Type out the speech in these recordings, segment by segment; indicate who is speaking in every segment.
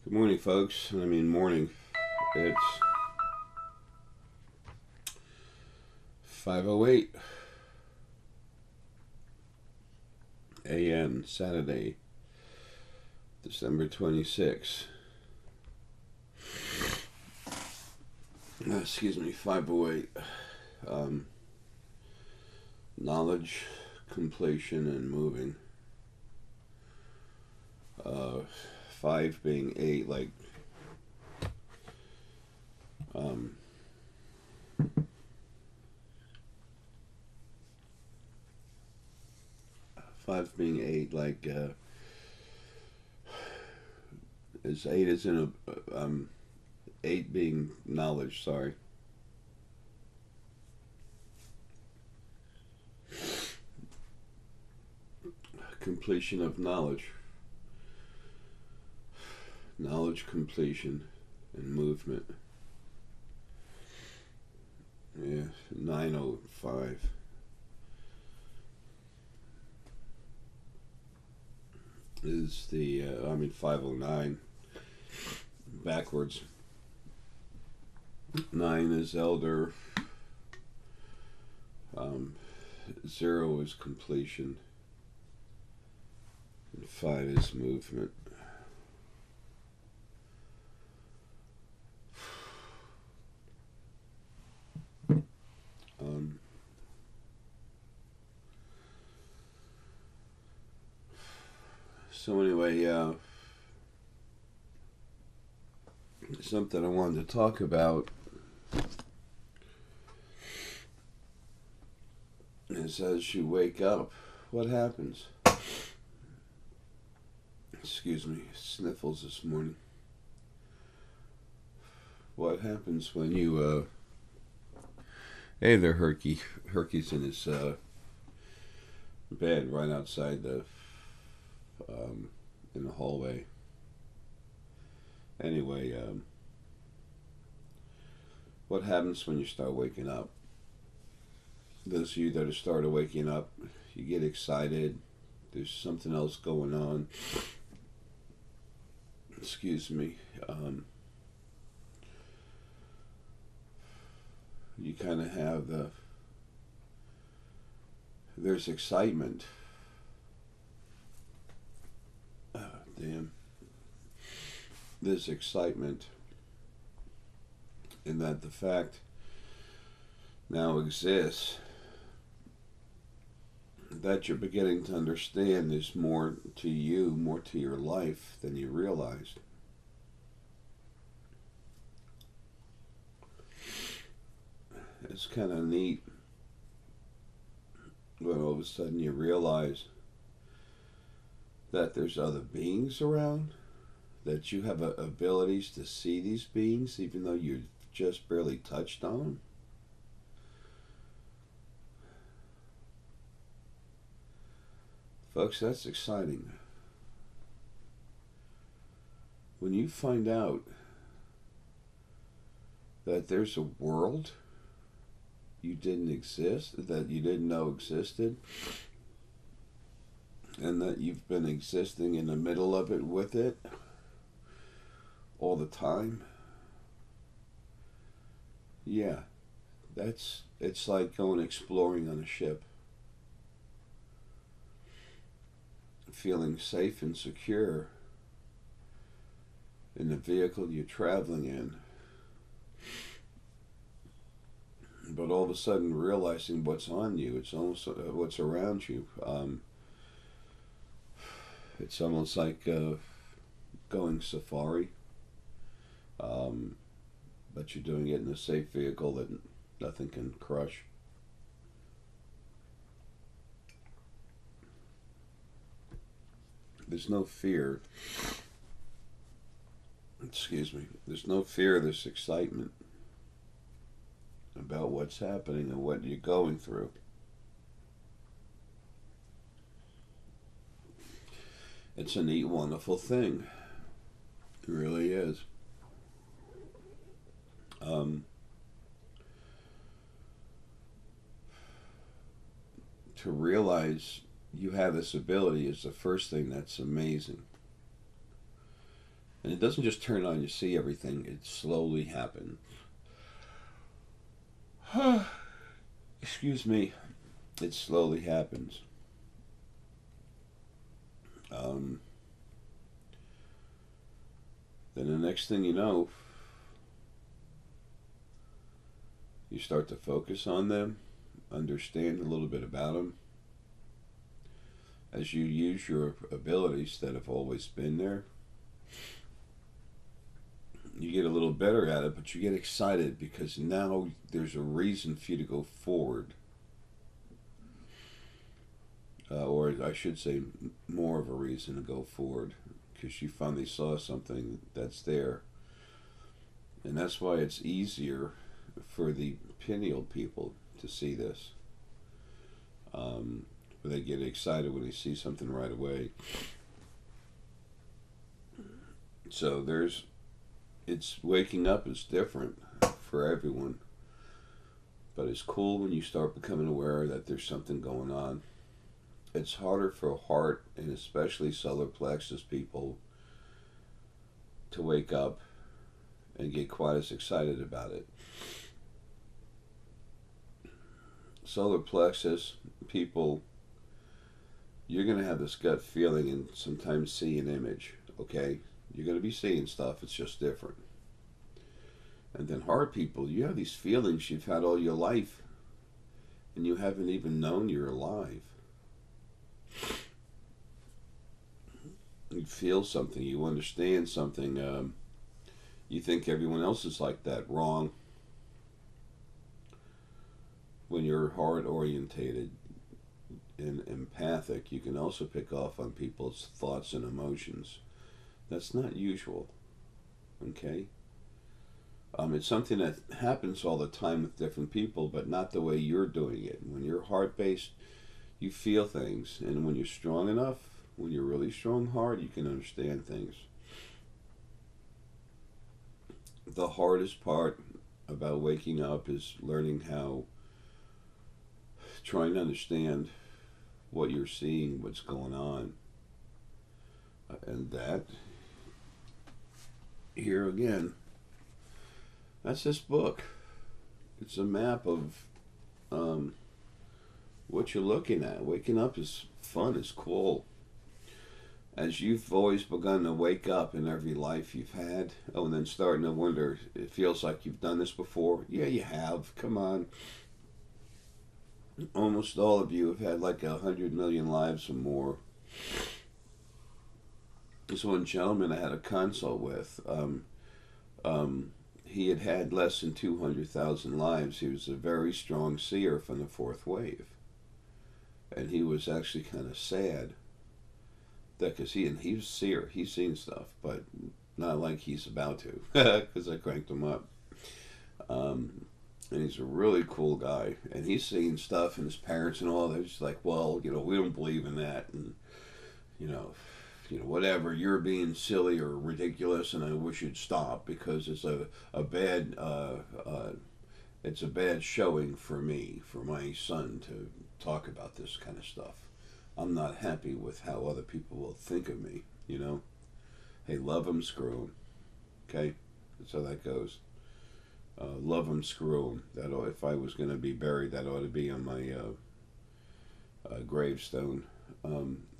Speaker 1: Good morning, folks. I mean, morning. It's 5:08 a.m. Saturday, December 26th. Excuse me, 5:08. Knowledge, completion, and moving. 5 being 8, like um, 5 being 8, like is 8 is in a 8 being knowledge. Sorry. Completion of knowledge. Knowledge, completion, and movement. Yeah, 9:05. Is the 5:09 backwards. 9 is elder. 0 is completion. And 5 is movement. So anyway, something I wanted to talk about is as you wake up, what happens? Excuse me, sniffles this morning. What happens when you, hey there, Herky. Herky's in his bed right outside in the hallway. Anyway, what happens when you start waking up? Those of you that have started waking up, you get excited. There's something else going on. Excuse me. You kind of have there's excitement. Damn. There's excitement in that the fact now exists that you're beginning to understand there's more to you, more to your life than you realized. It's kind of neat when all of a sudden you realize that there's other beings around, that you have abilities to see these beings even though you just barely touched on them. Folks, that's exciting. When you find out that there's a world you didn't know existed, and that you've been existing in the middle of it with it all the time. Yeah, it's like going exploring on a ship. Feeling safe and secure in the vehicle you're traveling in. But all of a sudden realizing what's on you, it's almost what's around you. It's almost like going safari, but you're doing it in a safe vehicle that nothing can crush. There's no fear. Excuse me. There's no fear. There's excitement about what's happening and what you're going through. It's a neat, wonderful thing. It really is. To realize you have this ability is the first thing that's amazing. And it doesn't just turn on, you see everything. It slowly happens. Excuse me. It slowly happens. Um, then the next thing you know, you start to focus on them, understand a little bit about them. As you use your abilities that have always been there, you get a little better at it, but you get excited because now there's a reason for you to go forward. Or I should say, more of a reason to go forward because you finally saw something that's there. And that's why it's easier for the pineal people to see this. Where they get excited when they see something right away. So it's waking up is different for everyone. But it's cool when you start becoming aware that there's something going on. It's harder for heart and especially solar plexus people to wake up and get quite as excited about it. Solar plexus people, you're going to have this gut feeling and sometimes see an image, okay? You're going to be seeing stuff, it's just different. And then heart people, you have these feelings you've had all your life and you haven't even known you're alive. You feel something, you understand something, you think everyone else is like that. Wrong. When you're heart orientated and empathic, you can also pick off on people's thoughts and emotions. That's not usual, okay? It's something that happens all the time with different people, but not the way you're doing it. When you're heart-based, you feel things, and when you're strong enough, when you're really strong heart, you can understand things. The hardest part about waking up is learning how, trying to understand what you're seeing, what's going on. And that, here again, that's this book. It's a map of what you're looking at. Waking up is fun, it's cool. As you've always begun to wake up in every life you've had, and then starting to wonder, it feels like you've done this before. Yeah, you have. Come on. Almost all of you have had like 100 million lives or more. This one gentleman I had a consult with, he had had less than 200,000 lives. He was a very strong seer from the fourth wave. And he was actually kind of sad. Because he was a seer. He's seen stuff, but not like he's about to. Because I cranked him up. And he's a really cool guy. And he's seen stuff, and his parents and all, they're just like, well, we don't believe in that. And, whatever, you're being silly or ridiculous, and I wish you'd stop because it's a bad showing for me, for my son to talk about this kind of stuff. I'm not happy with how other people will think of me, Hey, love them, screw them. Okay? That's how that goes. Love them, screw them. If I was going to be buried, that ought to be on my gravestone.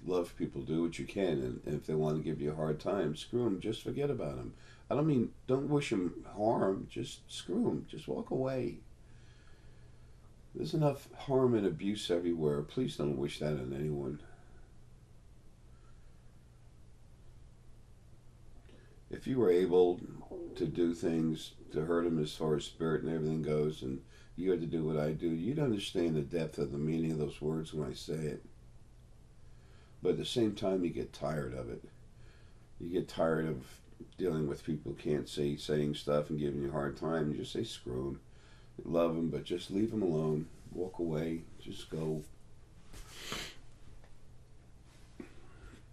Speaker 1: Love people, do what you can, and if they want to give you a hard time, screw them, just forget about them. I don't mean, don't wish them harm, just screw them, just walk away. There's enough harm and abuse everywhere. Please don't wish that on anyone. If you were able to do things to hurt them as far as spirit and everything goes, and you had to do what I do, you'd understand the depth of the meaning of those words when I say it. But at the same time, you get tired of it. You get tired of dealing with people who can't see, saying stuff and giving you a hard time. You just say, screw them. Love them, but just leave them alone. Walk away. Just go.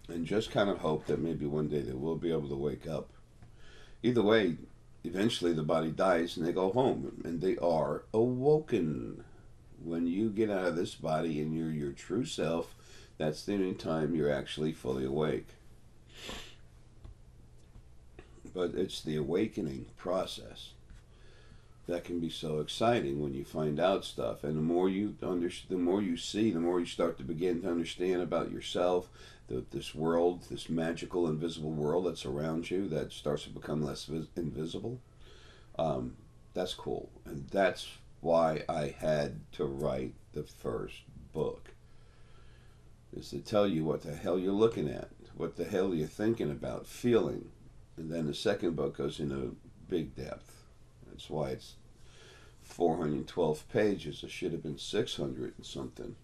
Speaker 1: And just kind of hope that maybe one day they will be able to wake up. Either way, eventually the body dies and they go home. And they are awoken. When you get out of this body and you're your true self, that's the only time you're actually fully awake. But it's the awakening process that can be so exciting when you find out stuff. And the more you the more you see, the more you start to begin to understand about yourself, this world, this magical, invisible world that's around you that starts to become less invisible. That's cool, and that's why I had to write the first book. Is to tell you what the hell you're looking at, what the hell you're thinking about, feeling, and then the second book goes into big depth. That's why it's 412 pages. It should have been 600 and something.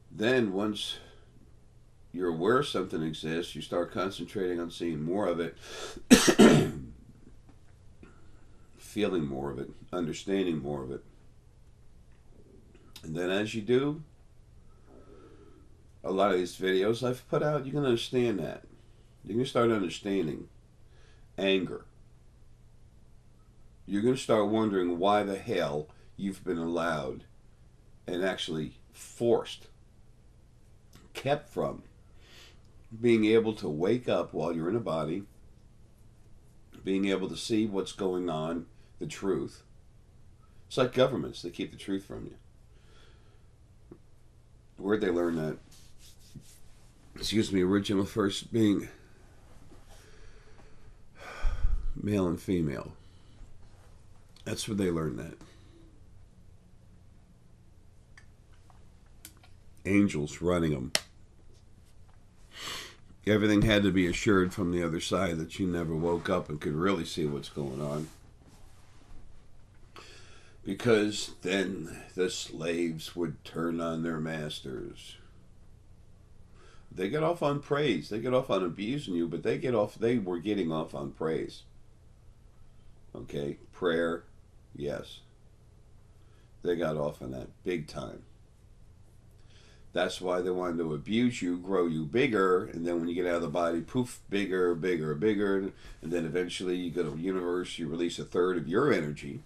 Speaker 1: Then once you're aware something exists, you start concentrating on seeing more of it, feeling more of it, understanding more of it. And then as you do, a lot of these videos I've put out, you can understand that. You can start understanding anger. You're going to start wondering why the hell you've been allowed and actually forced, kept from being able to wake up while you're in a body, being able to see what's going on, the truth. It's like governments, they keep the truth from you. Where'd they learn that? Excuse me, original first being male and female. That's where they learned that. Angels running them. Everything had to be assured from the other side that you never woke up and could really see what's going on. Because then the slaves would turn on their masters. They get off on praise. They get off on abusing you, but they were getting off on praise. Okay? Prayer, yes. They got off on that big time. That's why they wanted to abuse you, grow you bigger, and then when you get out of the body, poof, bigger, bigger, bigger, and then eventually you go to the universe, you release a third of your energy,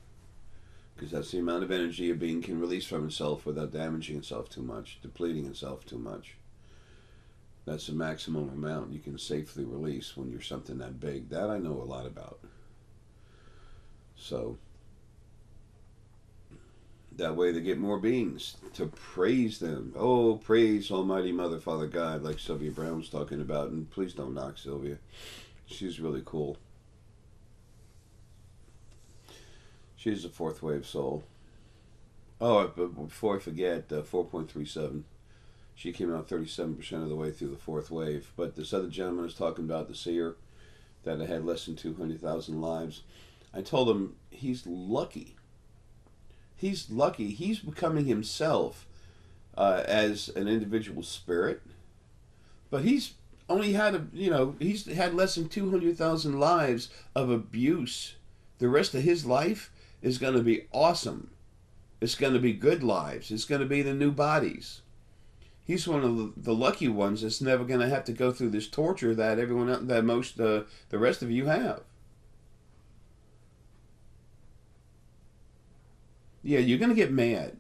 Speaker 1: because that's the amount of energy a being can release from itself without damaging itself too much, depleting itself too much. That's the maximum amount you can safely release when you're something that big. That I know a lot about. So that way they get more beings to praise them. Oh, praise Almighty Mother, Father God, like Sylvia Brown was talking about. And please don't knock Sylvia. She's really cool. She's a fourth wave soul. Oh, but before I forget, 4.37. She came out 37% of the way through the fourth wave. But this other gentleman was talking about the seer that had less than 200,000 lives. I told him he's lucky. He's lucky. He's becoming himself as an individual spirit. But he's only had, he's had less than 200,000 lives of abuse. The rest of his life is going to be awesome. It's going to be good lives. It's going to be the new bodies. He's one of the lucky ones that's never going to have to go through this torture that the rest of you have. Yeah, you're going to get mad.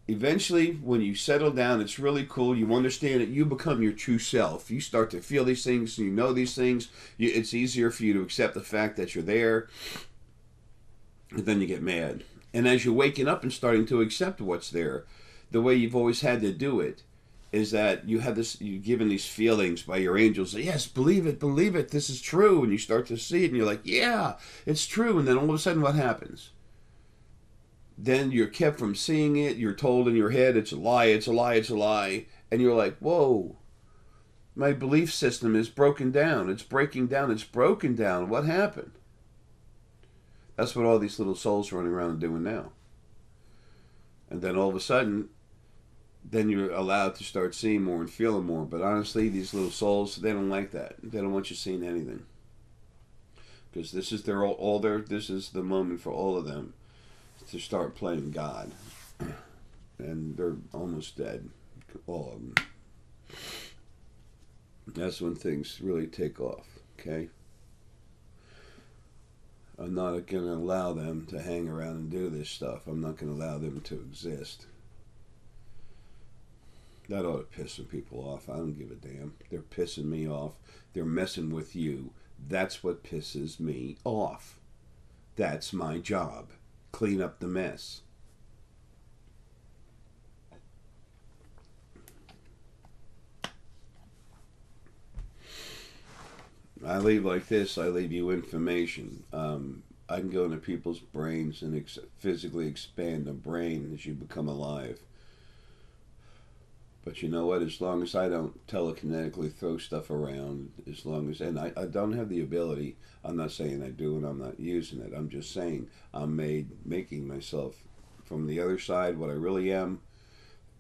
Speaker 1: Eventually, when you settle down, it's really cool. You understand it. You become your true self. You start to feel these things. You know these things. It's easier for you to accept the fact that you're there. And then you get mad. And as you're waking up and starting to accept what's there, the way you've always had to do it is that you're given these feelings by your angels. Yes, believe it, this is true. And you start to see it and you're like, yeah, it's true. And then all of a sudden what happens? Then you're kept from seeing it. You're told in your head, it's a lie, it's a lie, it's a lie. And you're like, whoa, my belief system is broken down. It's breaking down. It's broken down. What happened? That's what all these little souls running around and doing now. And then all of a sudden, then you're allowed to start seeing more and feeling more. But honestly, these little souls, they don't like that. They don't want you seeing anything. Because this is this is the moment for all of them to start playing God. And they're almost dead. All of them. That's when things really take off. Okay? I'm not going to allow them to hang around and do this stuff. I'm not going to allow them to exist. That ought to piss some people off. I don't give a damn. They're pissing me off. They're messing with you. That's what pisses me off. That's my job. Clean up the mess. I leave like this. I leave you information. I can go into people's brains and physically expand the brain as you become alive. But you know what? As long as I don't telekinetically throw stuff around, as long as, and I don't have the ability, I'm not saying I do and I'm not using it. I'm just saying I'm making myself from the other side. What I really am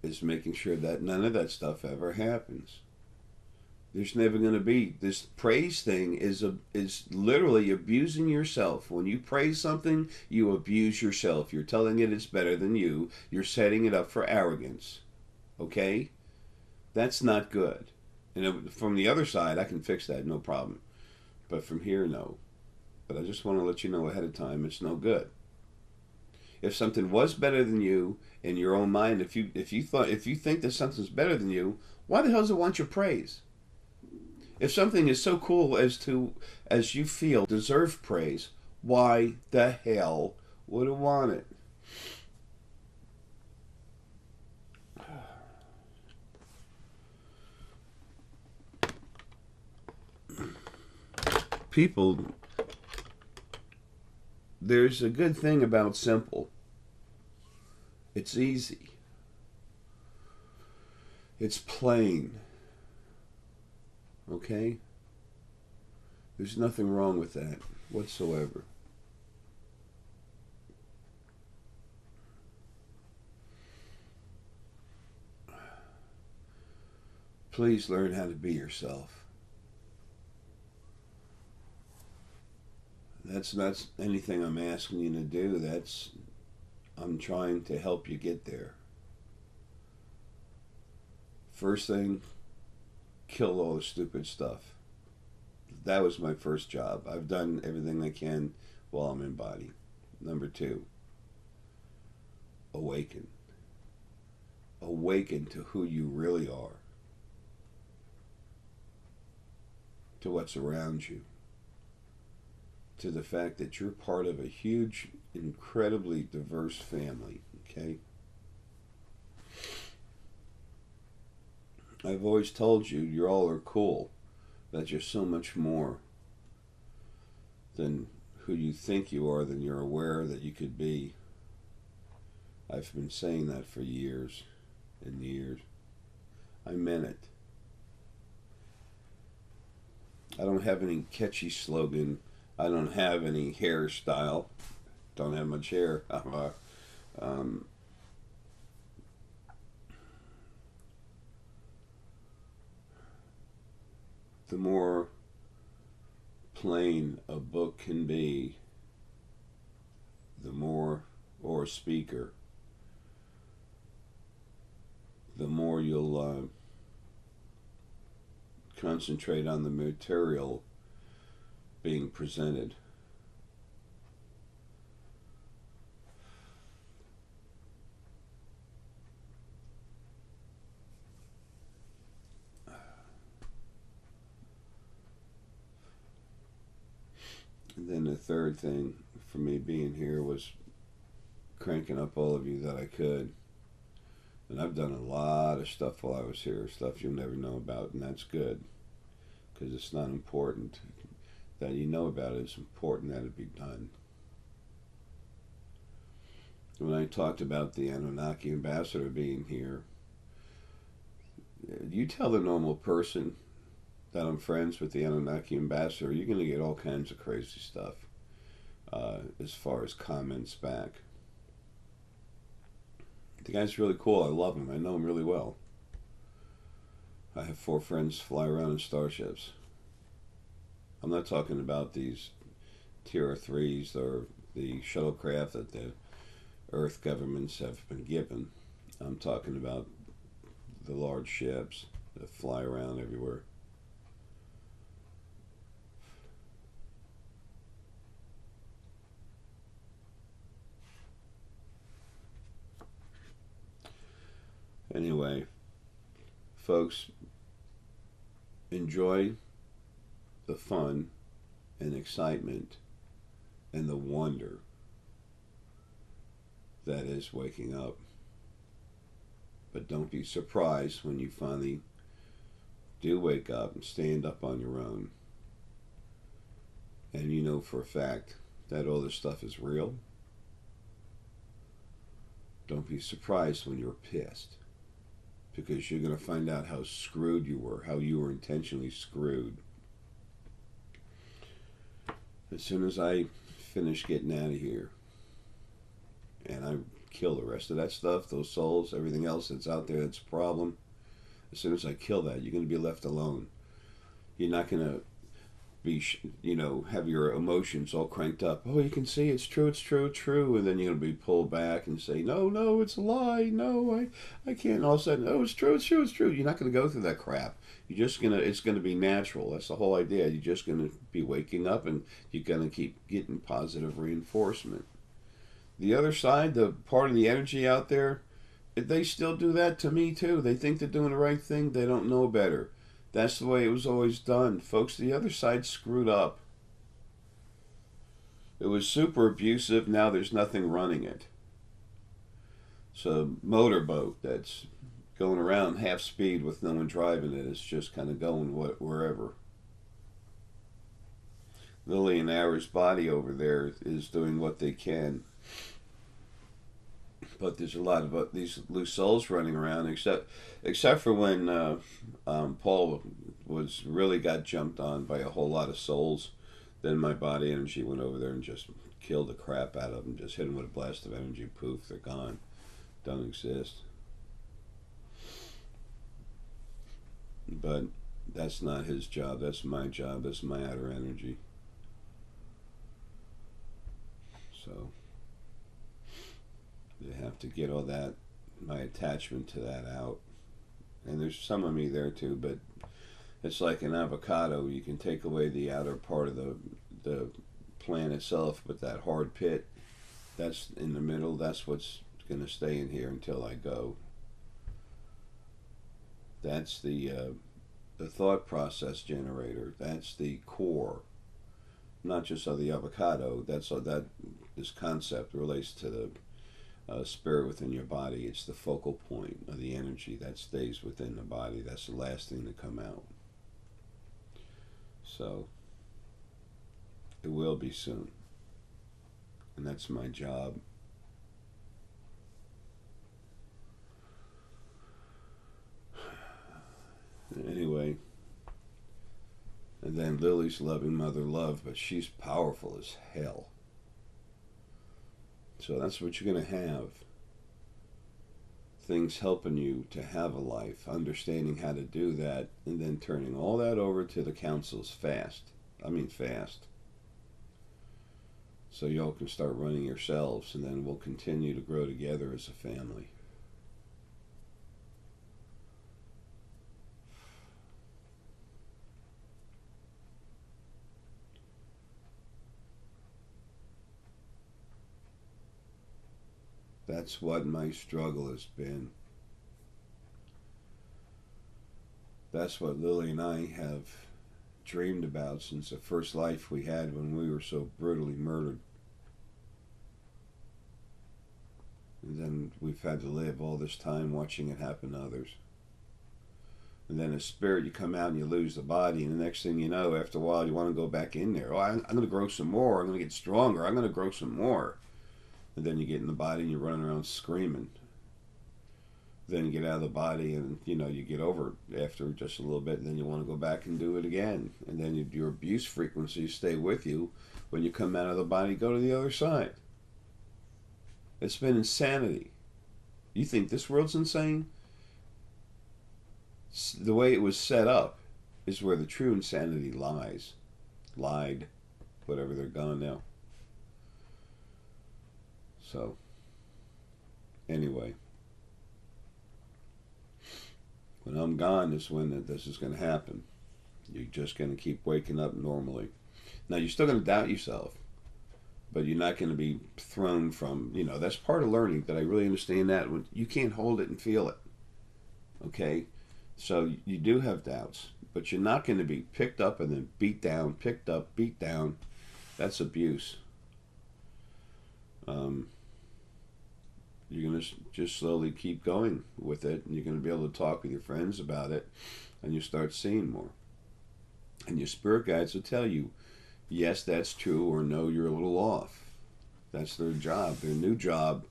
Speaker 1: is making sure that none of that stuff ever happens. There's never going to be this praise thing is literally abusing yourself. When you praise something, you abuse yourself. You're telling it it's better than you. You're setting it up for arrogance. Okay? That's not good. And from the other side, I can fix that, no problem. But from here, no. But I just want to let you know ahead of time, it's no good. If something was better than you in your own mind, if you think that something's better than you, why the hell does it want your praise? If something is so cool as you feel deserve praise, why the hell would it want it? People, there's a good thing about simple. It's easy. It's plain. Okay? There's nothing wrong with that whatsoever. Please learn how to be yourself. That's not anything I'm asking you to do. I'm trying to help you get there. First thing, kill all the stupid stuff. That was my first job. I've done everything I can while I'm in body. Number 2, awaken. Awaken to who you really are, to what's around you, to the fact that you're part of a huge, incredibly diverse family, okay? I've always told you, you all are cool, that you're so much more than who you think you are, than you're aware that you could be. I've been saying that for years and years. I meant it. I don't have any catchy slogan. I don't have any hairstyle. Don't have much hair. The more plain a book can be, the more, or a speaker, the more you'll concentrate on the material being presented. And then the third thing for me being here was cranking up all of you that I could. And I've done a lot of stuff while I was here, stuff you'll never know about, and that's good, because it's not important that you know about it. It's important that it be done. When I talked about the Anunnaki ambassador being here, you tell the normal person that I'm friends with the Anunnaki ambassador, you're going to get all kinds of crazy stuff as far as comments back. The guy's really cool. I love him. I know him really well. I have 4 friends fly around in starships. I'm not talking about these TR-3s or the shuttlecraft that the Earth governments have been given. I'm talking about the large ships that fly around everywhere. Anyway, folks, enjoy the fun and excitement and the wonder that is waking up. But don't be surprised when you finally do wake up and stand up on your own. And you know for a fact that all this stuff is real. Don't be surprised when you're pissed. Because you're going to find out how screwed you were, how you were intentionally screwed. As soon as I finish getting out of here, and I kill the rest of that stuff, those souls, everything else that's out there that's a problem, as soon as I kill that, you're going to be left alone. You're not going to be, have your emotions all cranked up. Oh, you can see it's true, it's true, it's true. And then you're going to be pulled back and say, no, it's a lie. No, I can't. And all of a sudden, oh, it's true, it's true, it's true. You're not going to go through that crap. It's going to be natural. That's the whole idea. You're just going to be waking up and you're going to keep getting positive reinforcement. The other side, the part of the energy out there, they still do that to me too. They think they're doing the right thing. They don't know better. That's the way it was always done. Folks, the other side screwed up. It was super abusive. Now there's nothing running it. It's a motorboat that's going around half speed with no one driving it. It's just kind of going wherever. Lily and Ara's body over there is doing what they can. But there's a lot of these loose souls running around, except for when Paul really got jumped on by a whole lot of souls. Then my body energy went over there and just killed the crap out of them. Just hit them with a blast of energy. Poof, they're gone. Don't exist. But that's not his job. That's my job. That's my outer energy. So you have to get all that, my attachment to that out. And there's some of me there too, but it's like an avocado. You can take away the outer part of the plant itself, but that hard pit, that's in the middle, that's what's going to stay in here until I go. That's the thought process generator. That's the core, not just of the avocado. That's that this concept relates to the spirit within your body. It's the focal point of the energy that stays within the body. That's the last thing to come out. So it will be soon, and that's my job. Anyway, and then Lily's loving mother love, but she's powerful as hell. So that's what you're going to have. Things helping you to have a life, understanding how to do that, and then turning all that over to the councils fast. I mean fast. So y'all can start running yourselves, and then we'll continue to grow together as a family. That's what my struggle has been. That's what Lily and I have dreamed about since the first life we had when we were so brutally murdered. And then we've had to live all this time watching it happen to others. And then as spirit, you come out and you lose the body, and the next thing you know, after a while, you want to go back in there. Oh, I'm going to grow some more. I'm going to get stronger. I'm going to grow some more. And then you get in the body and you're running around screaming. Then you get out of the body and, you get over it after just a little bit, and then you want to go back and do it again. And then your abuse frequencies stay with you. When you come out of the body, go to the other side. It's been insanity. You think this world's insane? The way it was set up is where the true insanity lies. Lied. Whatever, they're gone now. So, anyway, when I'm gone is when this is going to happen. You're just going to keep waking up normally. Now, you're still going to doubt yourself, but you're not going to be thrown from, that's part of learning, that I really understand that. You can't hold it and feel it, okay? So you do have doubts, but you're not going to be picked up and then beat down, picked up, beat down. That's abuse. Um, you're going to just slowly keep going with it, and you're going to be able to talk with your friends about it, and you start seeing more. And your spirit guides will tell you, yes, that's true, or no, you're a little off. That's their job. Their new job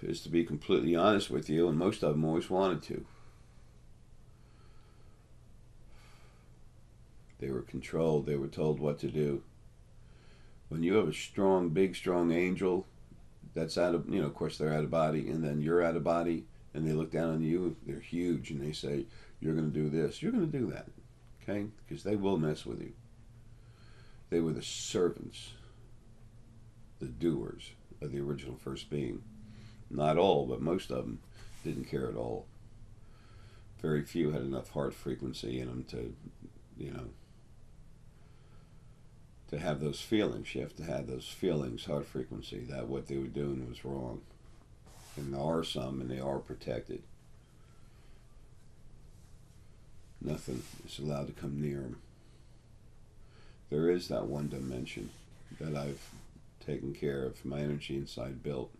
Speaker 1: is to be completely honest with you, and most of them always wanted to. They were controlled. They were told what to do. When you have a strong, big, strong angel that's out of, of course they're out of body, and then you're out of body, and they look down on you, they're huge, and they say, you're going to do this, you're going to do that, okay? Because they will mess with you. They were the servants, the doers of the original first being. Not all, but most of them didn't care at all. Very few had enough heart frequency in them to, to have those feelings. You have to have those feelings, heart frequency, that what they were doing was wrong. And there are some, and they are protected. Nothing is allowed to come near them. There is that one dimension that I've taken care of, my energy inside built.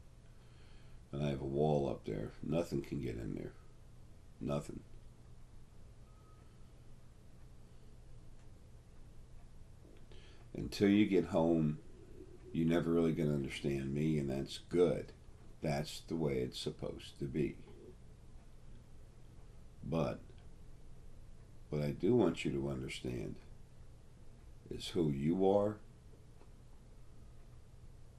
Speaker 1: And I have a wall up there. Nothing can get in there. Nothing. Until you get home, you're never really going to understand me, and that's good. That's the way it's supposed to be. But what I do want you to understand is who you are,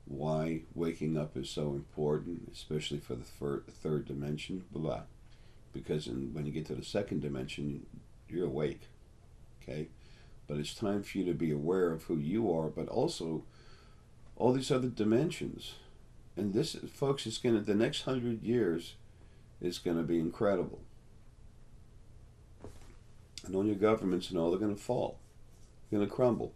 Speaker 1: why waking up is so important, especially for the third dimension, blah. Because when you get to the second dimension, you're awake, okay? But it's time for you to be aware of who you are, but also all these other dimensions. And this, folks, is the next 100 years is going to be incredible. And all your governments and all, they're going to fall. They're going to crumble.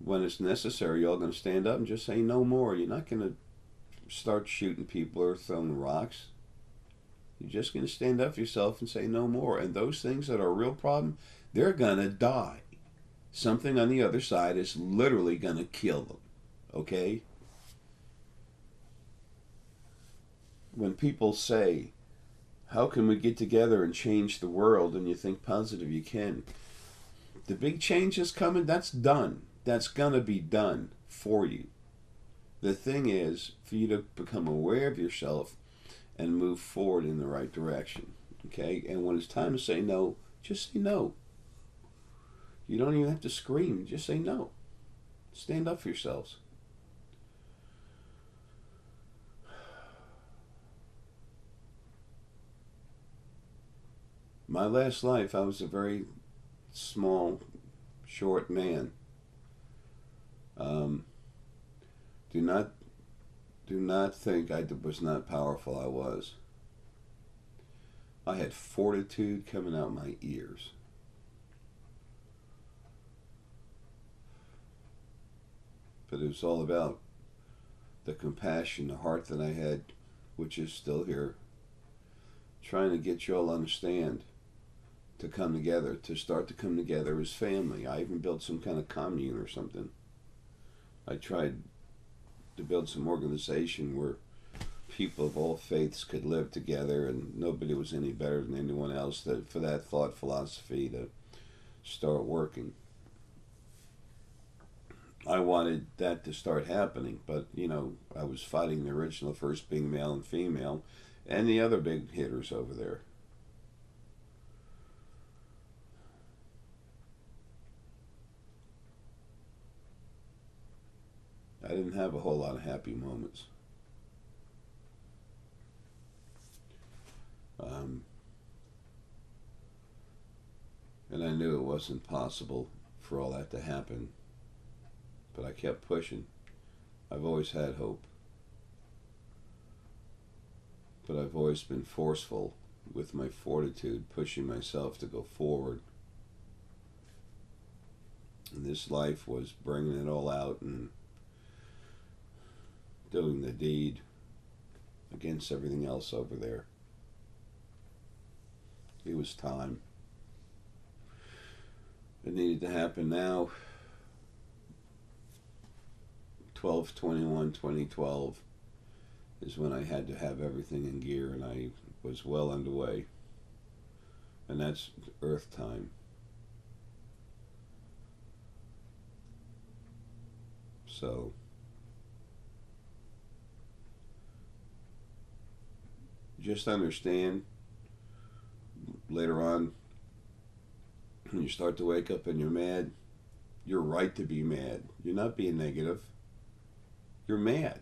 Speaker 1: When it's necessary, you're all going to stand up and just say no more. You're not going to start shooting people or throwing rocks. You're just going to stand up for yourself and say no more. And those things that are a real problem, they're going to die. Something on the other side is literally going to kill them. Okay? When people say, how can we get together and change the world, and you think positive, you can. The big change is coming. That's done. That's going to be done for you. The thing is for you to become aware of yourself and move forward in the right direction. Okay? And when it's time to say no, just say no. You don't even have to scream. Just say no. Stand up for yourselves. My last life, I was a very small, short man. Do not think I was not powerful. I was. I had fortitude coming out my ears. But it was all about the compassion, the heart that I had, which is still here, trying to get you all to understand, to come together, to start to come together as family. I even built some kind of commune or something. I tried to build some organization where people of all faiths could live together and nobody was any better than anyone else, for that thought philosophy to start working. I wanted that to start happening, but I was fighting the original first being male and female and the other big hitters over there. I didn't have a whole lot of happy moments. And I knew it wasn't possible for all that to happen, but I kept pushing. I've always had hope, but I've always been forceful with my fortitude, pushing myself to go forward. And this life was bringing it all out and doing the deed against everything else over there. It was time. It needed to happen now. 12/21/2012 is when I had to have everything in gear, and I was well underway. And that's Earth time. So just understand later on when you start to wake up and you're mad, you're right to be mad. You're not being negative. You're mad.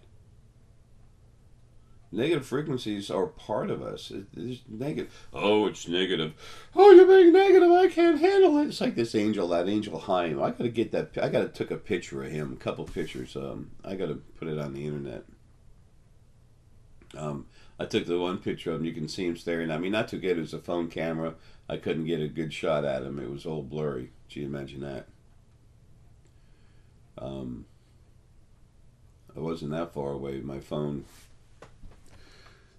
Speaker 1: Negative frequencies are part of us. It's negative. Oh, it's negative. Oh, you're being negative. I can't handle it. It's like this angel, that angel Haim. I gotta get that. I gotta took a picture of him, a couple pictures. I gotta put it on the internet. I took the one picture of him. You can see him staring at me. Not too good. It was a phone camera. I couldn't get a good shot at him. It was all blurry. Can you imagine that? Um, I wasn't that far away. My phone.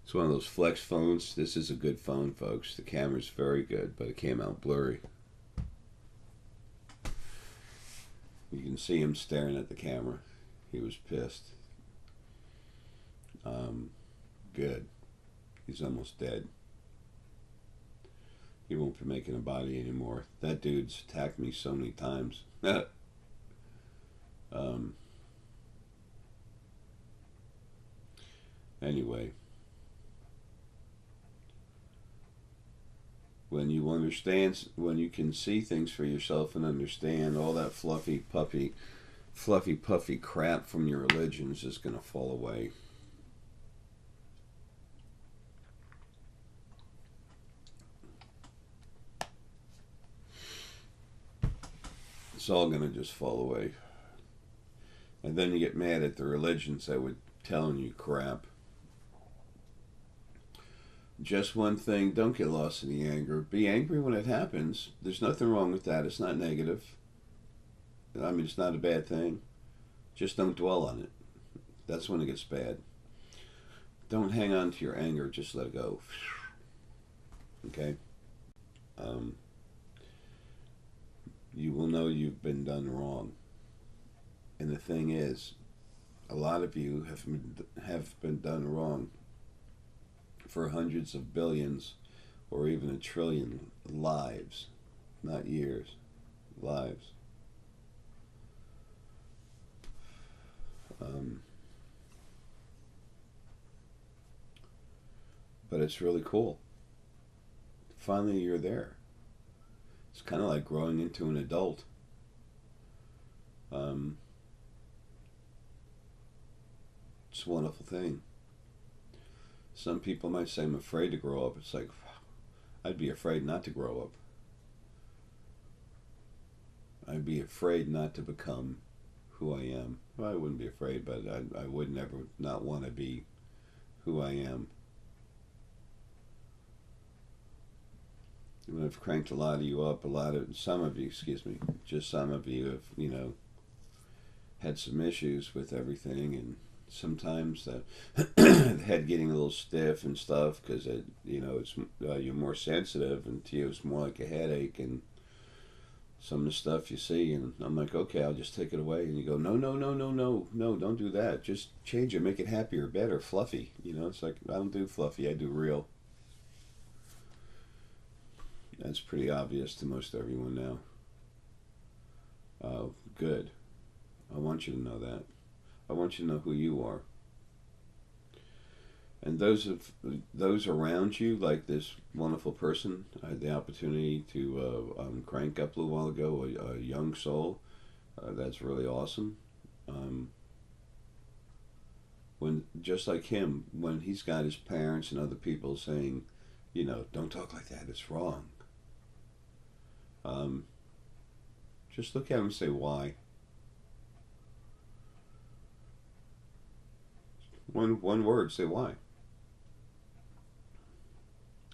Speaker 1: It's one of those flex phones. This is a good phone, folks. The camera's very good, but it came out blurry. You can see him staring at the camera. He was pissed. Good. He's almost dead. He won't be making a body anymore. That dude's attacked me so many times. Anyway. When you understand, when you can see things for yourself and understand, all that fluffy puffy crap from your religions is going to fall away. It's all going to just fall away. And then you get mad at the religions that were telling you crap. Just one thing, don't get lost in the anger. Be angry when it happens. There's nothing wrong with that. It's not negative. I mean, it's not a bad thing. Just don't dwell on it. That's when it gets bad. Don't hang on to your anger. Just let it go. Okay? You will know you've been done wrong. And the thing is, a lot of you have been done wrong for hundreds of billions or even a trillion lives, not years, lives. But it's really cool. Finally, you're there. It's kind of like growing into an adult. It's a wonderful thing. Some people might say I'm afraid to grow up. It's like, I'd be afraid not to grow up. I'd be afraid not to become who I am. Well, I wouldn't be afraid, but I would never not want to be who I am. And I've cranked a lot of you up, some of you have, had some issues with everything, and sometimes the head getting a little stiff and stuff because it's you're more sensitive, and to you it's more like a headache and some of the stuff you see, and I'm like, okay, I'll just take it away, and you go, no, don't do that, just change it, make it happier, better, fluffy. It's like, I don't do fluffy, I do real. That's pretty obvious to most everyone now. Good. I want you to know that. I want you to know who you are. And those around you, like this wonderful person, I had the opportunity to crank up a little while ago, a young soul. That's really awesome. When just like him, when he's got his parents and other people saying, don't talk like that, it's wrong. Just look at him and say, why? One word, say why.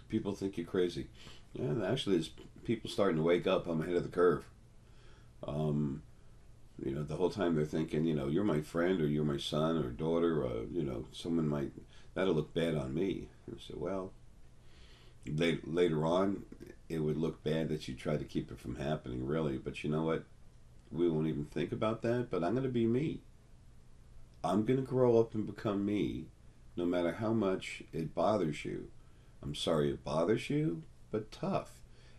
Speaker 1: People think you're crazy. Yeah, actually, there's people starting to wake up. I'm ahead of the curve. The whole time they're thinking, you're my friend, or you're my son or daughter, someone that'll look bad on me. And I said, well, Later on, it would look bad that you tried to keep it from happening, really. But you know what? We won't even think about that. But I'm going to be me. I'm going to grow up and become me, no matter how much it bothers you. I'm sorry it bothers you, but tough.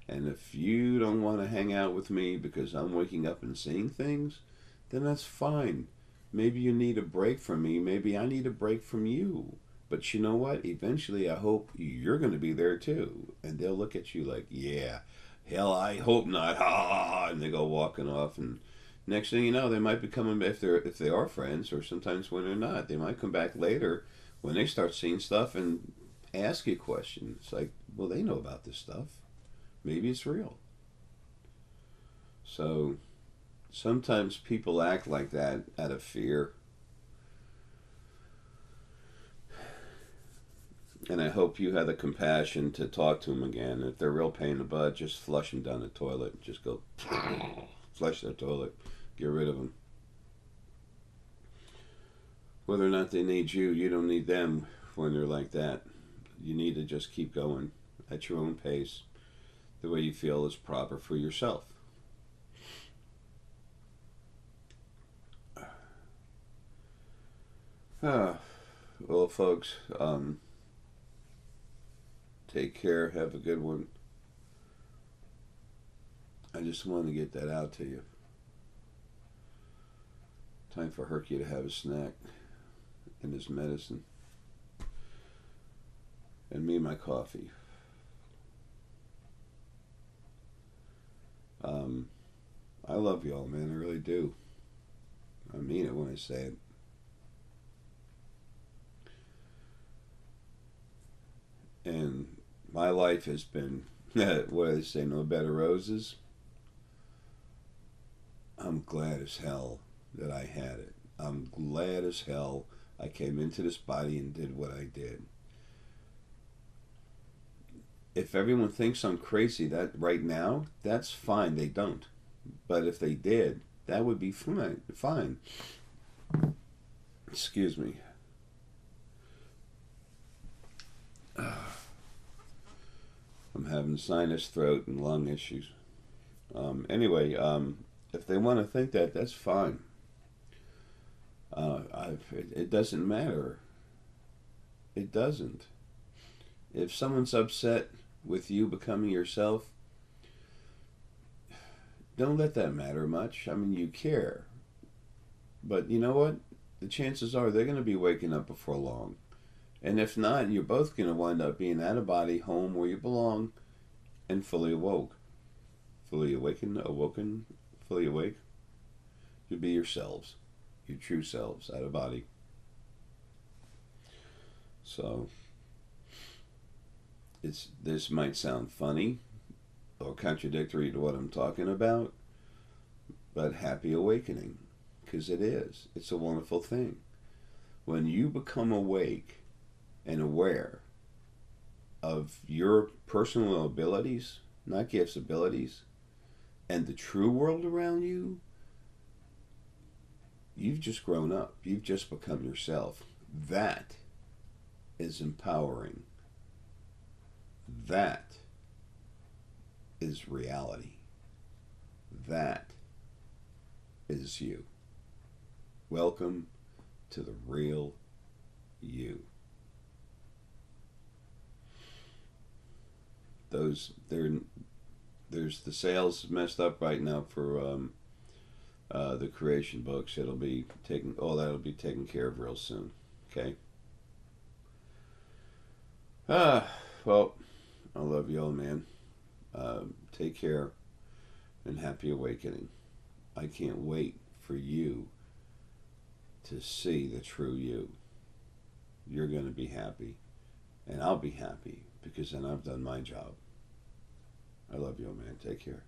Speaker 1: And if you don't want to hang out with me because I'm waking up and seeing things, then that's fine. Maybe you need a break from me. Maybe I need a break from you. But you know what? Eventually, I hope you're going to be there too. And they'll look at you like, yeah, hell, I hope not. Ha ha ha. And they go walking off. And next thing you know, they might become, if they are friends, or sometimes when they're not, they might come back later when they start seeing stuff and ask you questions. It's like, well, they know about this stuff. Maybe it's real. So sometimes people act like that out of fear. And I hope you have the compassion to talk to them again. If they're real pain in the butt, just flush them down the toilet. Just go flush the toilet. Get rid of them. Whether or not they need you, you don't need them when they're like that. You need to just keep going at your own pace, the way you feel is proper for yourself. Well, folks, take care. Have a good one. I just wanted to get that out to you. Time for Herky to have a snack and his medicine. And me my coffee. I love y'all, man. I really do. I mean it when I say it. And my life has been, what do they say, no bed of roses? I'm glad as hell that I had it. I'm glad as hell I came into this body and did what I did. If everyone thinks I'm crazy that right now, that's fine. They don't. But if they did, that would be fine. Fine. Excuse me. I'm having sinus, throat, and lung issues. Anyway, if they want to think that, that's fine. It doesn't matter. It doesn't. If someone's upset with you becoming yourself, don't let that matter much. I mean, you care. But you know what? The chances are they're going to be waking up before long. And if not, you're both going to wind up being out of body, home where you belong, and fully awoke. Fully awoken, fully awake. You'll be yourselves, your true selves, out of body. So, this might sound funny or contradictory to what I'm talking about, but happy awakening, because it is. It's a wonderful thing. When you become awake and aware of your personal abilities, not gifts, abilities, and the true world around you, you've just grown up. You've just become yourself. That is empowering. That is reality. That is you. Welcome to the real you. There's the sales messed up right now for the creation books. That'll be taken care of real soon. Okay. Well, I love y'all, man. Take care and happy awakening. I can't wait for you to see the true you. You're going to be happy, and I'll be happy because then I've done my job. I love you, man. Take care.